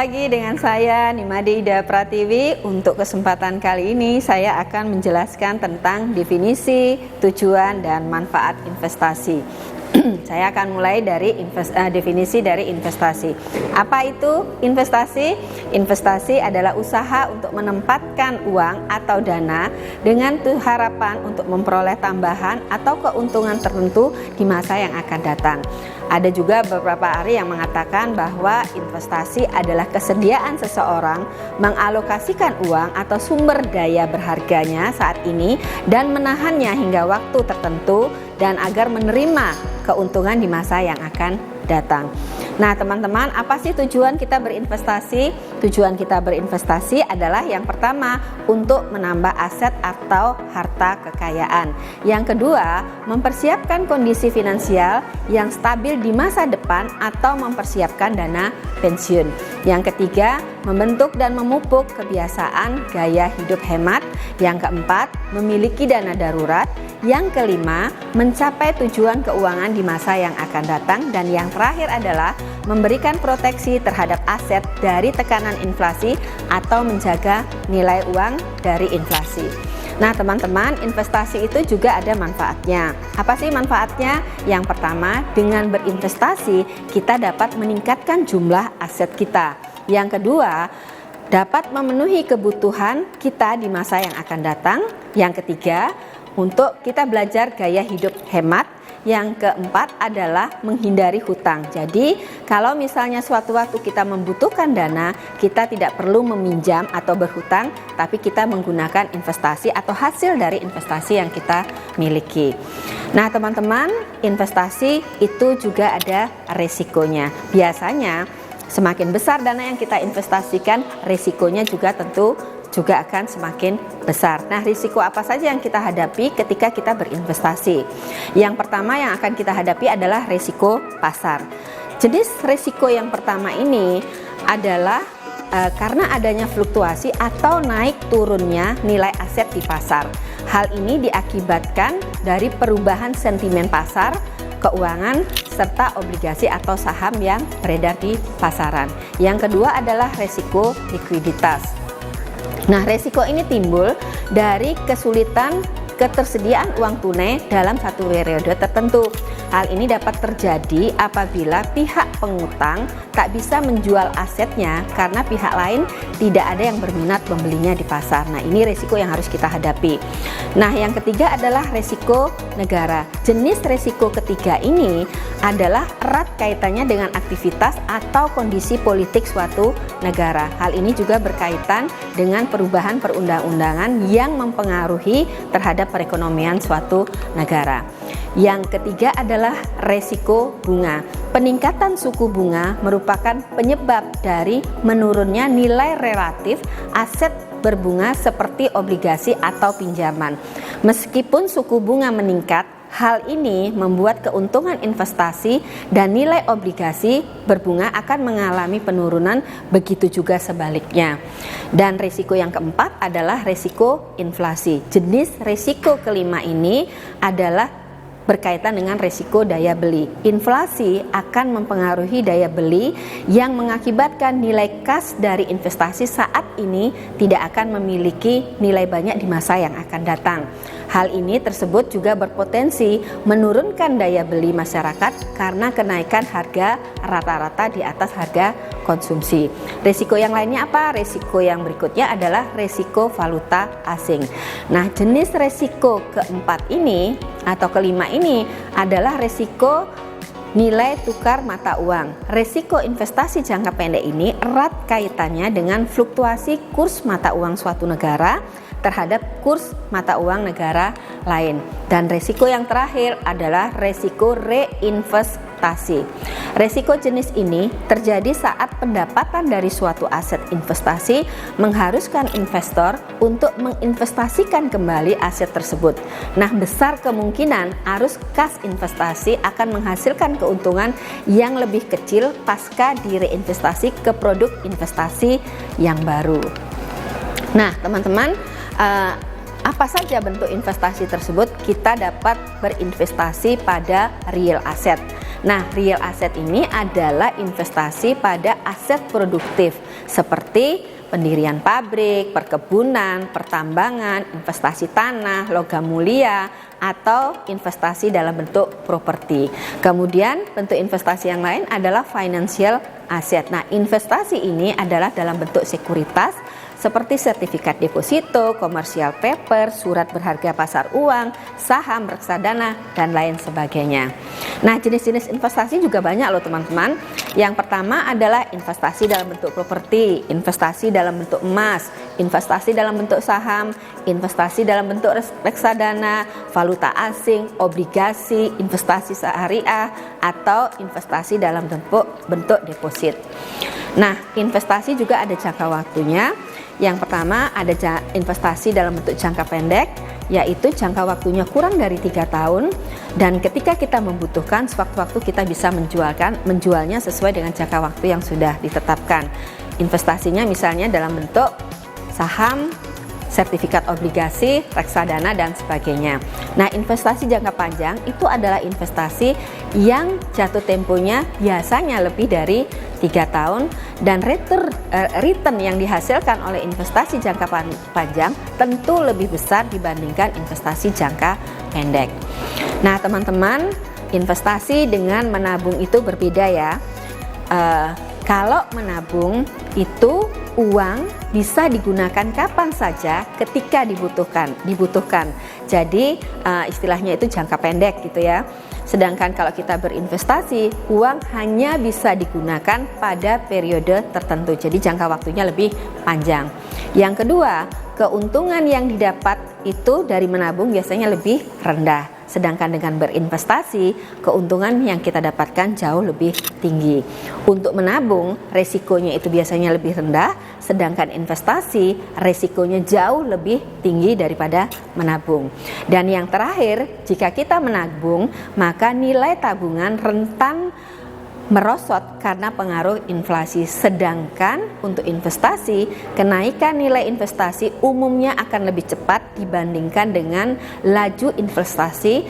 lagi dengan saya Nimade Ida Pratiwi. Untuk kesempatan kali ini saya akan menjelaskan tentang definisi, tujuan, dan manfaat investasi. Saya akan mulai dari definisi dari investasi. Apa itu investasi? Investasi adalah usaha untuk menempatkan uang atau dana dengan harapan untuk memperoleh tambahan atau keuntungan tertentu di masa yang akan datang. Ada juga beberapa ahli yang mengatakan bahwa investasi adalah kesediaan seseorang mengalokasikan uang atau sumber daya berharganya saat ini dan menahannya hingga waktu tertentu dan agar menerima keuntungan di masa yang akan datang. Nah teman-teman, apa sih tujuan kita berinvestasi? Tujuan kita berinvestasi adalah yang pertama untuk menambah aset atau harta kekayaan. Yang kedua, mempersiapkan kondisi finansial yang stabil di masa depan atau mempersiapkan dana pensiun. Yang ketiga, membentuk dan memupuk kebiasaan gaya hidup hemat. Yang keempat, memiliki dana darurat. Yang kelima, mencapai tujuan keuangan di masa yang akan datang. Dan yang terakhir adalah memberikan proteksi terhadap aset dari tekanan inflasi atau menjaga nilai uang dari inflasi. Nah teman-teman, investasi itu juga ada manfaatnya. Apa sih manfaatnya? Yang pertama, dengan berinvestasi kita dapat meningkatkan jumlah aset kita. Yang kedua, dapat memenuhi kebutuhan kita di masa yang akan datang. Yang ketiga, untuk kita belajar gaya hidup hemat. Yang keempat adalah menghindari hutang. Jadi kalau misalnya suatu waktu kita membutuhkan dana, kita tidak perlu meminjam atau berhutang, tapi kita menggunakan investasi atau hasil dari investasi yang kita miliki. Nah teman-teman, investasi itu juga ada resikonya. Biasanya semakin besar dana yang kita investasikan, resikonya juga tentu juga akan semakin besar. Nah, risiko apa saja yang kita hadapi ketika kita berinvestasi? Yang pertama yang akan kita hadapi adalah risiko pasar. Jenis risiko yang pertama ini adalah karena adanya fluktuasi atau naik turunnya nilai aset di pasar. Hal ini diakibatkan dari perubahan sentimen pasar, keuangan, serta obligasi atau saham yang beredar di pasaran. Yang kedua adalah risiko likuiditas. Nah, resiko ini timbul dari kesulitan ketersediaan uang tunai dalam satu periode tertentu. Hal ini dapat terjadi apabila pihak pengutang tak bisa menjual asetnya karena pihak lain tidak ada yang berminat membelinya di pasar. Nah, ini resiko yang harus kita hadapi. Nah, yang ketiga adalah resiko negara. Jenis resiko ketiga ini adalah erat kaitannya dengan aktivitas atau kondisi politik suatu negara. Hal ini juga berkaitan dengan perubahan perundang-undangan yang mempengaruhi terhadap perekonomian suatu negara. Yang ketiga adalah resiko bunga. Peningkatan suku bunga merupakan penyebab dari menurunnya nilai relatif aset berbunga seperti obligasi atau pinjaman. Meskipun suku bunga meningkat, hal ini membuat keuntungan investasi dan nilai obligasi berbunga akan mengalami penurunan, begitu juga sebaliknya. Dan risiko yang keempat adalah risiko inflasi. Jenis risiko kelima ini adalah berkaitan dengan risiko daya beli. Inflasi akan mempengaruhi daya beli yang mengakibatkan nilai kas dari investasi saat ini tidak akan memiliki nilai banyak di masa yang akan datang. Hal ini tersebut juga berpotensi menurunkan daya beli masyarakat karena kenaikan harga rata-rata di atas harga konsumsi. Risiko yang lainnya apa? Risiko yang berikutnya adalah risiko valuta asing. Nah, jenis risiko keempat ini atau kelima ini adalah risiko nilai tukar mata uang. Risiko investasi jangka pendek ini erat kaitannya dengan fluktuasi kurs mata uang suatu negara terhadap kurs mata uang negara lain. Dan risiko yang terakhir adalah risiko reinvestasi. Risiko jenis ini terjadi saat pendapatan dari suatu aset investasi mengharuskan investor untuk menginvestasikan kembali aset tersebut. Nah, besar kemungkinan arus kas investasi akan menghasilkan keuntungan yang lebih kecil pasca direinvestasi ke produk investasi yang baru. Nah, teman-teman, apa saja bentuk investasi tersebut? Kita dapat berinvestasi pada real asset. Nah, real asset ini adalah investasi pada aset produktif seperti pendirian pabrik, perkebunan, pertambangan, investasi tanah, logam mulia, atau investasi dalam bentuk properti. Kemudian bentuk investasi yang lain adalah financial asset. Nah, investasi ini adalah dalam bentuk sekuritas seperti sertifikat deposito, commercial paper, surat berharga pasar uang, saham, reksadana, dan lain sebagainya. Nah, jenis-jenis investasi juga banyak loh teman-teman. Yang pertama adalah investasi dalam bentuk properti, investasi dalam bentuk emas, investasi dalam bentuk saham, investasi dalam bentuk reksadana, valuta asing, obligasi, investasi syariah, atau investasi dalam bentuk deposit. Nah, investasi juga ada jangka waktunya. Yang pertama ada investasi dalam bentuk jangka pendek, yaitu jangka waktunya kurang dari 3 tahun, dan ketika kita membutuhkan sewaktu-waktu kita bisa menjualnya sesuai dengan jangka waktu yang sudah ditetapkan. Investasinya misalnya dalam bentuk saham, sertifikat obligasi, reksadana, dan sebagainya. Nah, investasi jangka panjang itu adalah investasi yang jatuh temponya biasanya lebih dari 3 tahun, dan return yang dihasilkan oleh investasi jangka panjang tentu lebih besar dibandingkan investasi jangka pendek. Nah, teman-teman, investasi dengan menabung itu berbeda ya. Kalau menabung itu uang bisa digunakan kapan saja ketika dibutuhkan. Jadi istilahnya itu jangka pendek gitu ya. Sedangkan kalau kita berinvestasi, uang hanya bisa digunakan pada periode tertentu. Jadi jangka waktunya lebih panjang. Yang kedua, keuntungan yang didapat itu dari menabung biasanya lebih rendah. Sedangkan dengan berinvestasi, keuntungan yang kita dapatkan jauh lebih tinggi. Untuk menabung, resikonya itu biasanya lebih rendah, sedangkan investasi resikonya jauh lebih tinggi daripada menabung. Dan yang terakhir, jika kita menabung, maka nilai tabungan rentan merosot karena pengaruh inflasi. Sedangkan untuk investasi, kenaikan nilai investasi umumnya akan lebih cepat dibandingkan dengan laju inflasi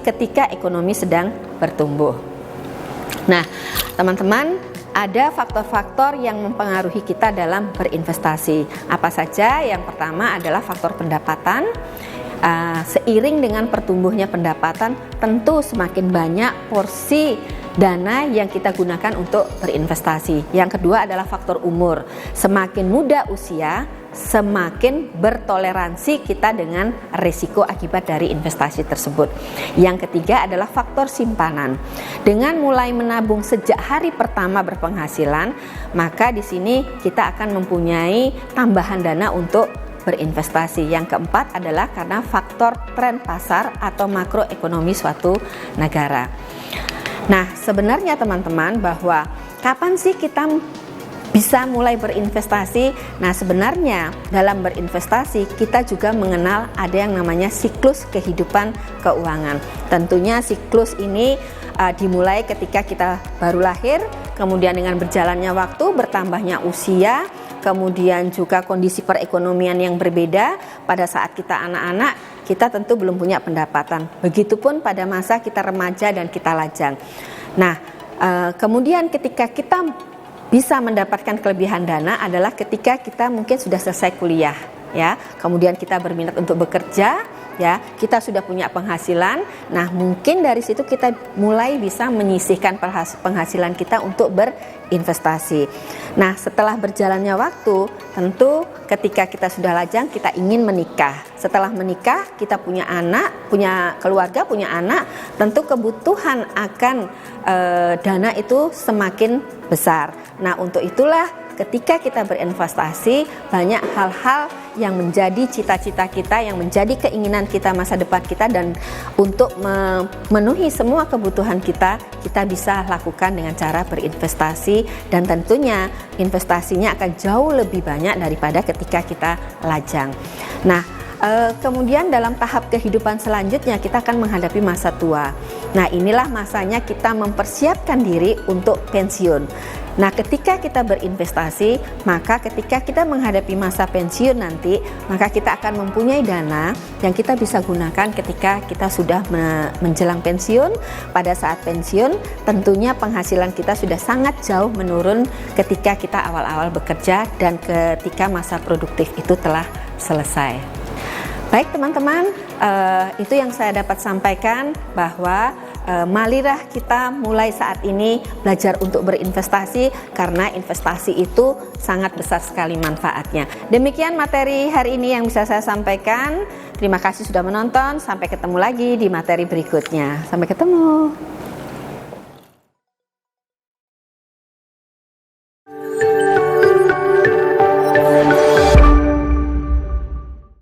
ketika ekonomi sedang bertumbuh. Nah, teman-teman, ada faktor-faktor yang mempengaruhi kita dalam berinvestasi. Apa saja? Yang pertama adalah faktor pendapatan. Seiring dengan pertumbuhnya pendapatan, tentu semakin banyak porsi dana yang kita gunakan untuk berinvestasi. Yang kedua adalah faktor umur. Semakin muda usia, semakin bertoleransi kita dengan risiko akibat dari investasi tersebut. Yang ketiga adalah faktor simpanan. Dengan mulai menabung sejak hari pertama berpenghasilan, maka di sini kita akan mempunyai tambahan dana untuk berinvestasi. Yang keempat adalah karena faktor tren pasar atau makroekonomi suatu negara. Nah, sebenarnya teman-teman, bahwa kapan sih kita bisa mulai berinvestasi? Nah, sebenarnya dalam berinvestasi kita juga mengenal ada yang namanya siklus kehidupan keuangan. Tentunya siklus ini dimulai ketika kita baru lahir, kemudian dengan berjalannya waktu, bertambahnya usia, kemudian juga kondisi perekonomian yang berbeda. Pada saat kita anak-anak, kita tentu belum punya pendapatan. Begitupun pada masa kita remaja dan kita lajang. Nah, kemudian ketika kita bisa mendapatkan kelebihan dana adalah ketika kita mungkin sudah selesai kuliah, ya. Kemudian kita berminat untuk bekerja, ya. Kita sudah punya penghasilan. Nah, mungkin dari situ kita mulai bisa menyisihkan penghasilan kita untuk berinvestasi. Nah, setelah berjalannya waktu, tentu ketika kita sudah lajang, kita ingin menikah. Setelah menikah, kita punya anak, punya keluarga, punya anak, tentu kebutuhan akan dana itu semakin besar. Nah, untuk itulah ketika kita berinvestasi, banyak hal-hal yang menjadi cita-cita kita, yang menjadi keinginan kita masa depan kita, dan untuk memenuhi semua kebutuhan kita bisa lakukan dengan cara berinvestasi, dan tentunya investasinya akan jauh lebih banyak daripada ketika kita lajang. Nah, kemudian dalam tahap kehidupan selanjutnya kita akan menghadapi masa tua. Nah, inilah masanya kita mempersiapkan diri untuk pensiun. Nah, ketika kita berinvestasi, maka ketika kita menghadapi masa pensiun nanti, maka kita akan mempunyai dana yang kita bisa gunakan ketika kita sudah menjelang pensiun. Pada saat pensiun, tentunya penghasilan kita sudah sangat jauh menurun ketika kita awal-awal bekerja dan ketika masa produktif itu telah selesai. Baik teman-teman, itu yang saya dapat sampaikan, bahwa marilah kita mulai saat ini belajar untuk berinvestasi, karena investasi itu sangat besar sekali manfaatnya. Demikian materi hari ini yang bisa saya sampaikan. Terima kasih sudah menonton, sampai ketemu lagi di materi berikutnya. Sampai ketemu.